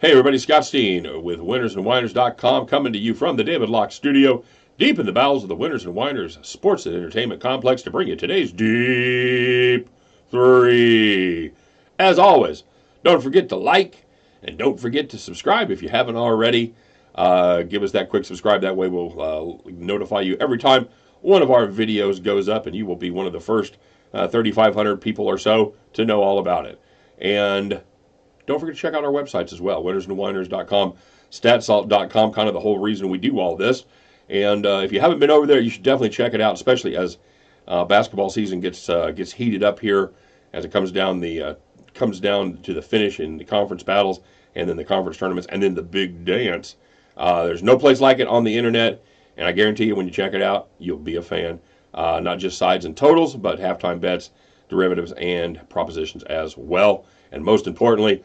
Hey everybody, Scott Steen with winnersandwhiners.com coming to you from the David Locke studio deep in the bowels of the Winners and Whiners Sports and Entertainment Complex to bring you today's Deep-3. As always, don't forget to like and don't forget to subscribe if you haven't already. Give us that quick subscribe. That way we'll notify you every time one of our videos goes up, and you will be one of the first 3,500 people or so to know all about it. And don't forget to check out our websites as well, winnersandwhiners.com, statsalt.com, kind of the whole reason we do all this. And if you haven't been over there, you should definitely check it out, especially as basketball season gets heated up here as it comes down to the finish in the conference battles and then the conference tournaments and then the big dance. There's no place like it on the internet, and I guarantee you when you check it out, you'll be a fan. Not just sides and totals, but halftime bets, derivatives, and propositions as well. And most importantly,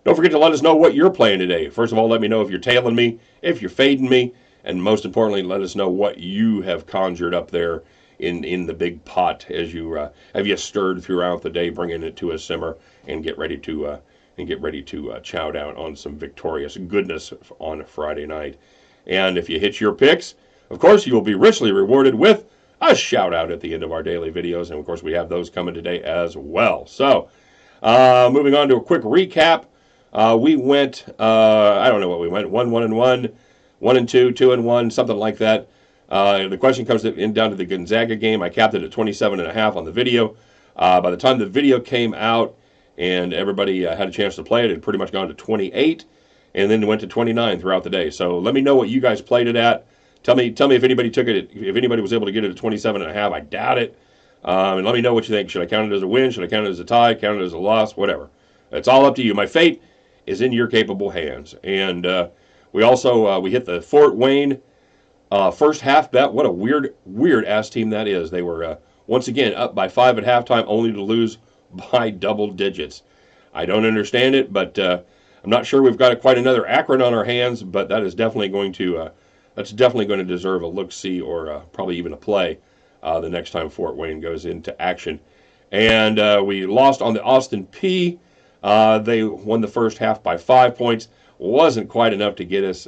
don't forget to let us know what you're playing today. First of all, let me know if you're tailing me, if you're fading me, and most importantly, let us know what you have conjured up there in the big pot as you have you stirred throughout the day, bringing it to a simmer and get ready to chow down on some victorious goodness on a Friday night. And if you hit your picks, of course, you will be richly rewarded with a shout out at the end of our daily videos, and of course, we have those coming today as well. So. Moving on to a quick recap, we went. I don't know what we went. 1-1-1, 1-2, 2-1, something like that. The question comes down to the Gonzaga game. I capped it at 27.5 on the video. By the time the video came out and everybody had a chance to play it, it had pretty much gone to 28, and then it went to 29 throughout the day. So let me know what you guys played it at. Tell me if anybody took it. If anybody was able to get it at 27.5, I doubt it. And let me know what you think. Should I count it as a win? Should I count it as a tie? Count it as a loss? Whatever. It's all up to you. My fate is in your capable hands. And we also we hit the Fort Wayne first half bet. What a weird ass team that is. They were once again up by 5 at halftime, only to lose by double digits. I don't understand it, but I'm not sure we've got quite another Akron on our hands. But that is definitely going to deserve a look-see or probably even a play. The next time Fort Wayne goes into action. And we lost on the Austin P. They won the first half by 5 points. Wasn't quite enough to get us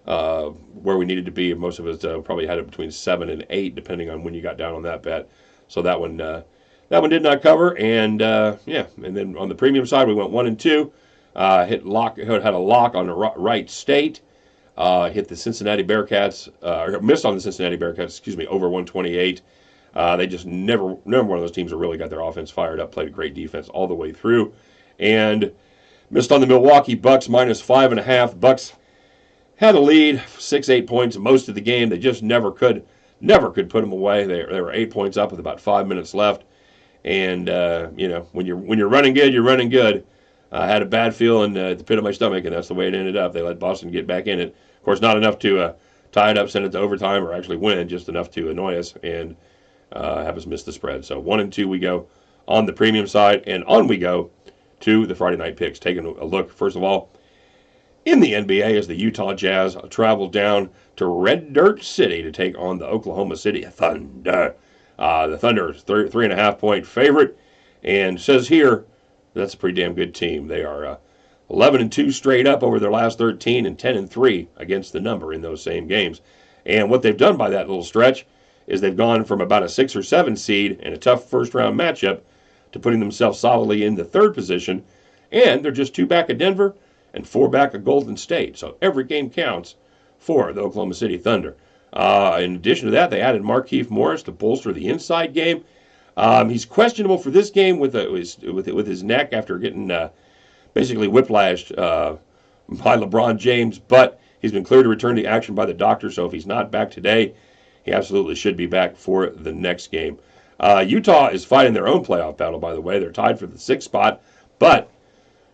where we needed to be. Most of us probably had it between 7 and 8, depending on when you got down on that bet. So that one did not cover. And and then on the premium side, we went 1-2. Had a lock on the Wright State. Hit the Cincinnati Bearcats, missed on the Cincinnati Bearcats, over 128. They just never one of those teams that really got their offense fired up, played a great defense all the way through. And missed on the Milwaukee Bucks, minus 5.5. Bucks had a lead, 6-8 points most of the game. They just never could put them away. They were 8 points up with about 5 minutes left. And, when you're running good, you're running good. I had a bad feeling at the pit of my stomach, and that's the way it ended up. They let Boston get back in it. Of course, not enough to tie it up, send it to overtime, or actually win, just enough to annoy us and have us miss the spread. So 1-2 we go on the premium side, and on we go to the Friday night picks. Taking a look, first of all, in the NBA as the Utah Jazz travel down to Red Dirt City to take on the Oklahoma City Thunder. The Thunder is 3.5-point favorite, and says here that's a pretty damn good team. They are 11-2 straight up over their last 13 and 10-3 against the number in those same games. And what they've done by that little stretch is they've gone from about a 6 or 7 seed and a tough first-round matchup to putting themselves solidly in the third position. And they're just 2 back of Denver and 4 back of Golden State. So every game counts for the Oklahoma City Thunder. In addition to that, they added Markieff Morris to bolster the inside game. He's questionable for this game with his neck after getting basically whiplashed by LeBron James, but he's been cleared to return to action by the doctor, so if he's not back today, he absolutely should be back for the next game. Utah is fighting their own playoff battle, by the way. They're tied for the 6th spot, but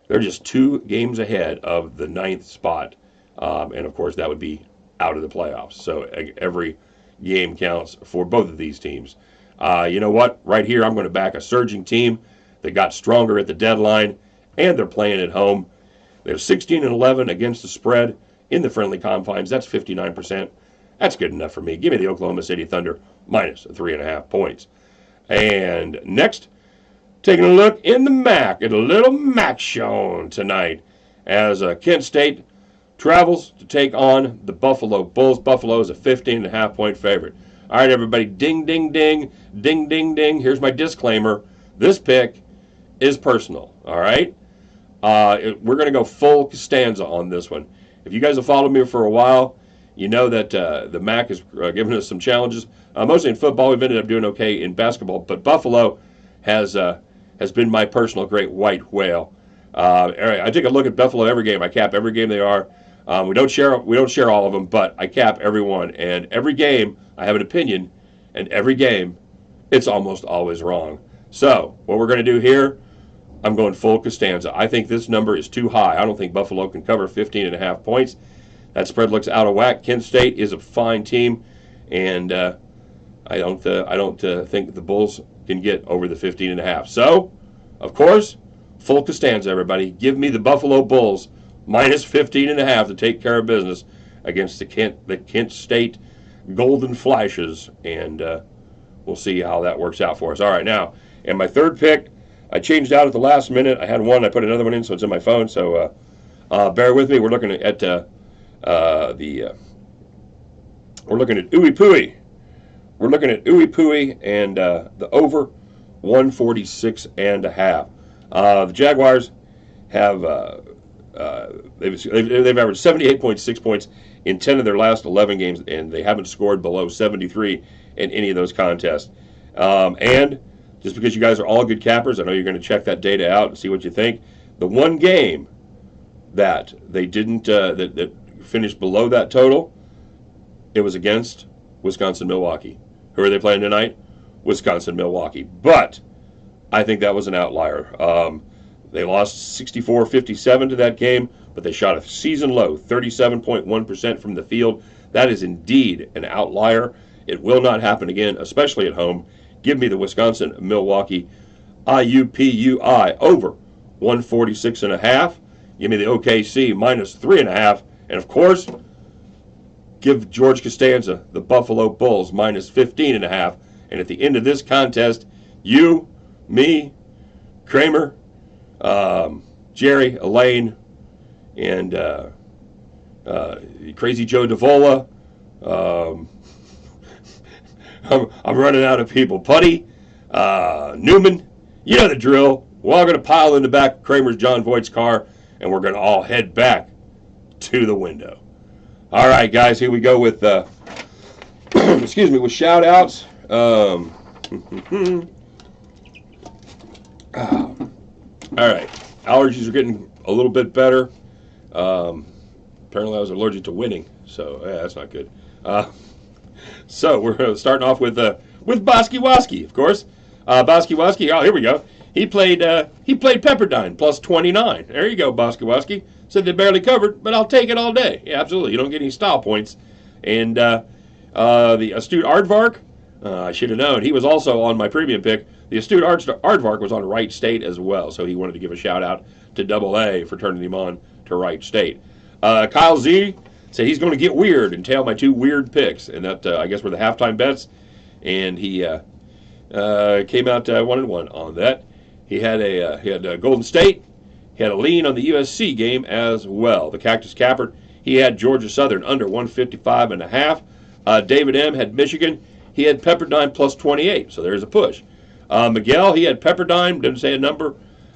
they're just 2 games ahead of the 9th spot, and of course that would be out of the playoffs. So every game counts for both of these teams. You know what? Right here, I'm going to back a surging team that got stronger at the deadline, and they're playing at home. They're 16-11 against the spread in the friendly confines. That's 59%. That's good enough for me. Give me the Oklahoma City Thunder minus 3.5 points. And next, taking a look in the MAC at a little MAC shown tonight as Kent State travels to take on the Buffalo Bulls. Buffalo is a 15.5-point favorite. All right, everybody, ding, ding, ding, ding, ding, ding. Here's my disclaimer. This pick is personal, all right? We're going to go full Costanza on this one. If you guys have followed me for a while, you know that the MAC has given us some challenges. Mostly in football, we've ended up doing okay in basketball, but Buffalo has been my personal great white whale. I take a look at Buffalo every game. I cap every game they are. We don't share all of them, but I cap every one. And every game, I have an opinion, and every game, it's almost always wrong. So what we're going to do here, I'm going full Costanza. I think this number is too high. I don't think Buffalo can cover 15.5 points. That spread looks out of whack. Kent State is a fine team, and I don't think the Bulls can get over the 15.5. So, of course, full Costanza, everybody. Give me the Buffalo Bulls minus 15.5 to take care of business against the Kent State Golden Flashes, and we'll see how that works out for us. All right, now, and my third pick, I changed out at the last minute. I had one, I put another one in, so it's in my phone. So bear with me. We're looking at Ooey Pooey. We're looking at Ooey Pooey and the over 146.5. The Jaguars have they've averaged 78.6 points in 10 of their last 11 games, and they haven't scored below 73 in any of those contests. And just because you guys are all good cappers, I know you're going to check that data out and see what you think. The one game that they didn't that finished below that total, it was against Wisconsin-Milwaukee. Who are they playing tonight? Wisconsin-Milwaukee. But I think that was an outlier. They lost 64-57 to that game, but they shot a season low, 37.1% from the field. That is indeed an outlier. It will not happen again, especially at home. Give me the Wisconsin-Milwaukee IUPUI over 146.5. Give me the OKC minus 3.5. And, of course, give George Costanza the Buffalo Bulls minus 15.5. And at the end of this contest, you, me, Kramer, Jerry, Elaine, and Crazy Joe Davola. I'm running out of people. Putty, Newman, you know the drill. We're all going to pile in the back of Kramer's John Voight's car, and we're going to all head back to the window. All right, guys, here we go with, excuse me, with shout-outs. All right, allergies are getting a little bit better. Apparently I was allergic to winning, so yeah, that's not good. So we're starting off with Bosky Woski, of course. Bosky Woski, oh, here we go. He played Pepperdine plus 29. There you go, Bosky Woski. Said they barely covered, but I'll take it all day. Yeah, absolutely. You don't get any style points. And the astute Aardvark, I should have known. He was also on my premium pick. The astute Aardvark was on Wright State as well, so he wanted to give a shout-out to Double A for turning him on to Wright State. Kyle Z said he's going to get weird and tail my two weird picks, and that, I guess, were the halftime bets. And he came out 1-1 on that. He had Golden State. He had a lean on the USC game as well. The Cactus Capper, he had Georgia Southern under 155.5. David M. had Michigan. He had Pepperdine plus 28, so there's a push. Miguel, he had Pepperdine, didn't say a number.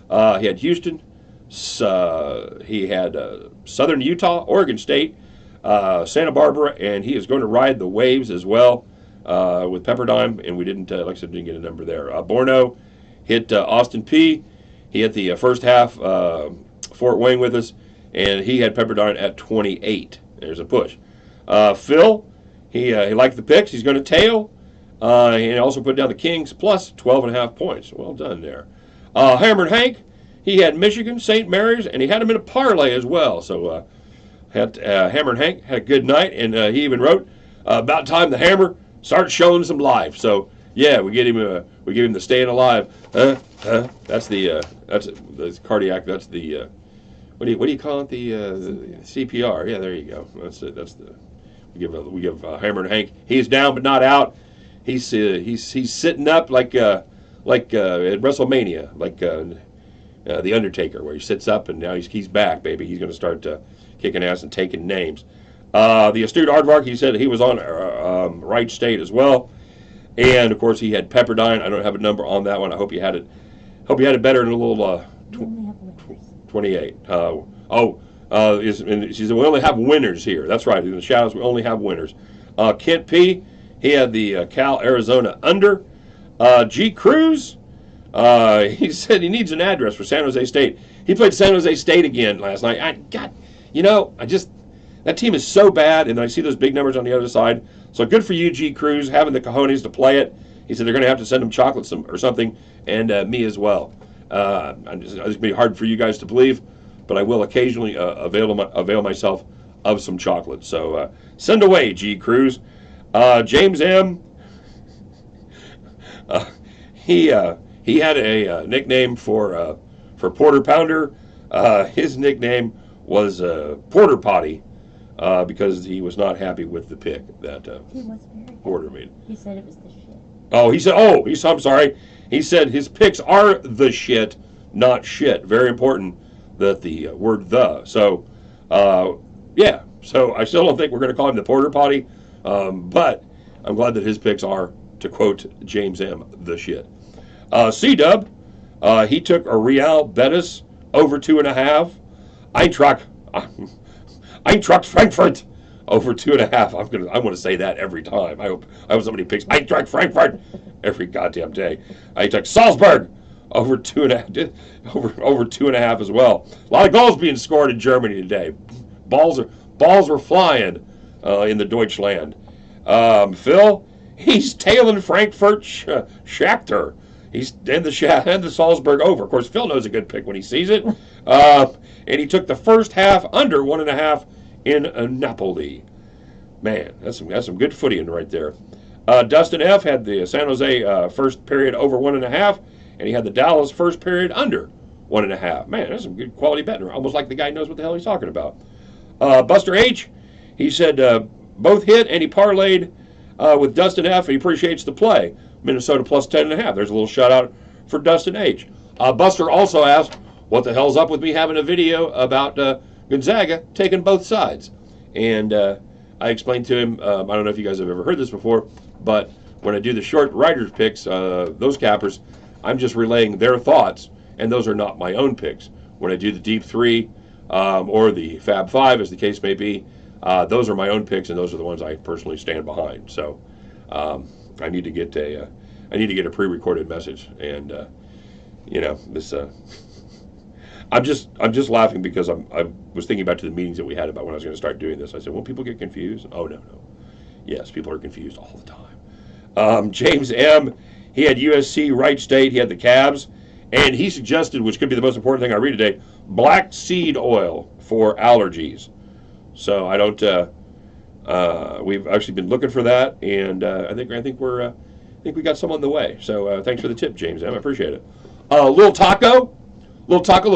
He had Houston. He had Southern Utah, Oregon State, Santa Barbara, and he is going to ride the waves as well with Pepperdine, and we didn't, like I said, didn't get a number there. Borno hit Austin P. He hit the first half Fort Wayne with us, and he had Pepperdine at 28. There's a push. Phil, he liked the picks. He's going to tail. He also put down the Kings plus 12.5 points. Well done there. Hammer and Hank, he had Michigan, St. Mary's, and he had them in a parlay as well. So Hammer and Hank had a good night, and he even wrote, about time the Hammer starts showing some life. So yeah, we give him the staying alive. That's the cardiac. That's the what do you call it? The CPR. Yeah, there you go. That's the we give Hammer and Hank. He's down but not out. He's sitting up like at WrestleMania, like The Undertaker, where he sits up and now he's back, baby. He's going to start kicking ass and taking names. The astute Aardvark, he said he was on Wright State as well. And, of course, he had Pepperdine. I don't have a number on that one. I hope you had it. Hope you had it better in a little 28. She said we only have winners here. That's right. In the shadows, we only have winners. Kent P. He had the Cal Arizona under. G. Cruz. He said he needs an address for San Jose State. He played San Jose State again last night. That team is so bad, and I see those big numbers on the other side. So good for you, G. Cruz, having the cojones to play it. He said they're going to have to send him chocolates or something, and me as well. It's going to be hard for you guys to believe, but I will occasionally avail myself of some chocolate. So send away, G. Cruz. James M. He had a nickname for Porter Pounder. His nickname was Porter Potty. Because he was not happy with the pick that Porter made. He said it was the shit. I'm sorry. He said his picks are the shit, not shit. Very important that the word the. So, yeah. So I still don't think we're going to call him the Porter Potty, but I'm glad that his picks are, to quote James M., the shit. C-Dub, he took a Real Betis over 2.5. Eintracht Frankfurt over 2.5. I want to say that every time. I hope somebody picks Eintracht Frankfurt every goddamn day. I took Salzburg over 2.5. Over 2.5 as well. A lot of goals being scored in Germany today. Balls were flying in the Deutschland. Phil, he's tailing Frankfurt Shakhtar. He's and the Salzburg over. Of course, Phil knows a good pick when he sees it. And he took the first half under 1.5 in Napoli. Man, that's some good footing right there. Dustin F. had the San Jose first period over 1.5, and he had the Dallas first period under 1.5. Man, that's some good quality betting. Almost like the guy knows what the hell he's talking about. Buster H. He said both hit, and he parlayed with Dustin F. He appreciates the play. Minnesota plus 10.5. There's a little shout out for Dustin H. Buster also asked, what the hell's up with me having a video about Gonzaga taking both sides? And I explained to him, I don't know if you guys have ever heard this before, but when I do the short writers picks, those cappers, I'm just relaying their thoughts, and those are not my own picks. When I do the Deep-3 or the Fab-5, as the case may be, those are my own picks, and those are the ones I personally stand behind. So I need to get a pre-recorded message, and this. I'm just laughing because I was thinking back to the meetings that we had about when I was going to start doing this. I said, won't people get confused? Oh, no. Yes, people are confused all the time. James M., he had USC, Wright State, he had the Cavs, and he suggested, which could be the most important thing I read today, black seed oil for allergies. So I don't. We've actually been looking for that, and I think we got some on the way. So thanks for the tip, James M. I appreciate it. Little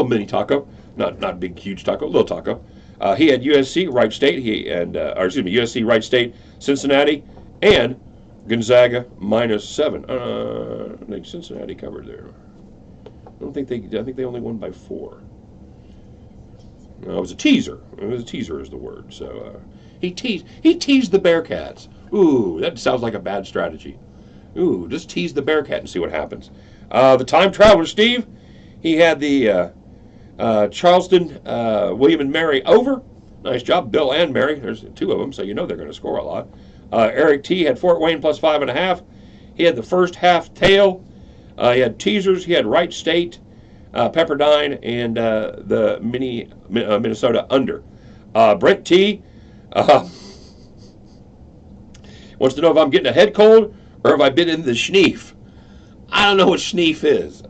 mini taco, not big, huge taco, little taco. He had USC, Wright State, USC, Wright State, Cincinnati, and Gonzaga -7. I think Cincinnati covered there. I think they only won by 4. No, it was a teaser. Is the word. So he teased the Bearcats. Ooh, that sounds like a bad strategy. Ooh, just tease the Bearcat and see what happens. The time traveler, Steve. He had the Charleston, William and Mary over. Nice job, Bill and Mary. There's 2 of them, so you know they're going to score a lot. Eric T. had Fort Wayne plus 5.5. He had the first half tail. He had teasers. He had Wright State, Pepperdine, and the Minnesota under. Brent T. Wants to know if I'm getting a head cold or if I've been in the schneef. I don't know what schneef is.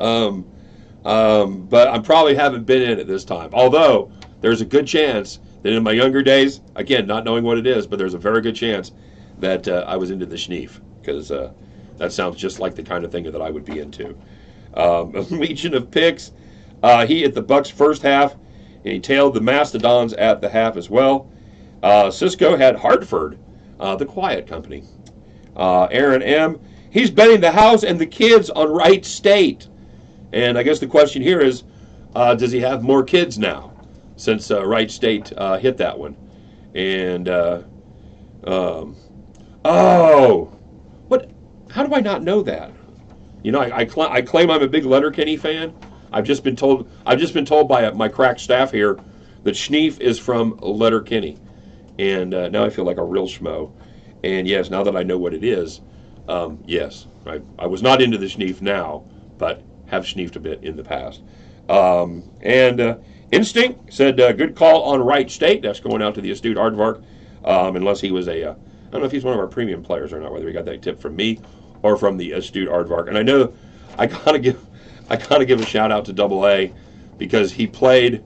But I probably haven't been in it this time. Although, there's a good chance that in my younger days, again, not knowing what it is, but there's a very good chance that I was into the schneef, because that sounds just like the kind of thing that I would be into. Legion of picks. He hit the Bucks first half, and he tailed the Mastodons at the half as well. Cisco had Hartford, the quiet company. Aaron M. He's betting the house and the kids on Wright State. And I guess the question here is, Does he have more kids now since Wright State hit that one? And um, oh, what? How do I not know that? You know, I claim I'm a big Letterkenny fan. I've just been told by my crack staff here that Schneef is from Letterkenny, and now I feel like a real schmo. And yes, now that I know what it is, yes, I was not into the Schneef now, but have Schneefed a bit in the past. And Instinct said, good call on Wright State. That's going out to the astute Aardvark, unless he was I don't know if he's one of our premium players or not, whether he got that tip from me or from the astute Aardvark. And I know I gotta give a shout out to Double A because he played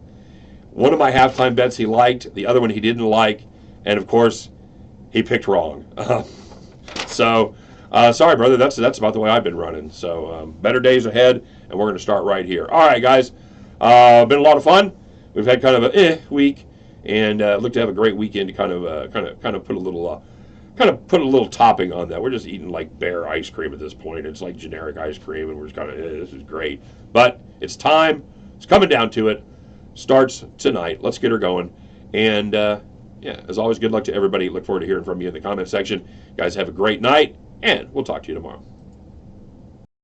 one of my halftime bets he liked, the other one he didn't like, and of course he picked wrong. So sorry, brother. That's about the way I've been running. So better days ahead, and we're going to start right here. All right, guys. Been a lot of fun. We've had kind of a week, and look to have a great weekend to kind of put a little topping on that. We're just eating like bare ice cream at this point. It's like generic ice cream, and we're just kind of this is great. But it's time. It's coming down to it. Starts tonight. Let's get her going. And yeah, as always, good luck to everybody. Look forward to hearing from you in the comment section. Guys, have a great night, and we'll talk to you tomorrow.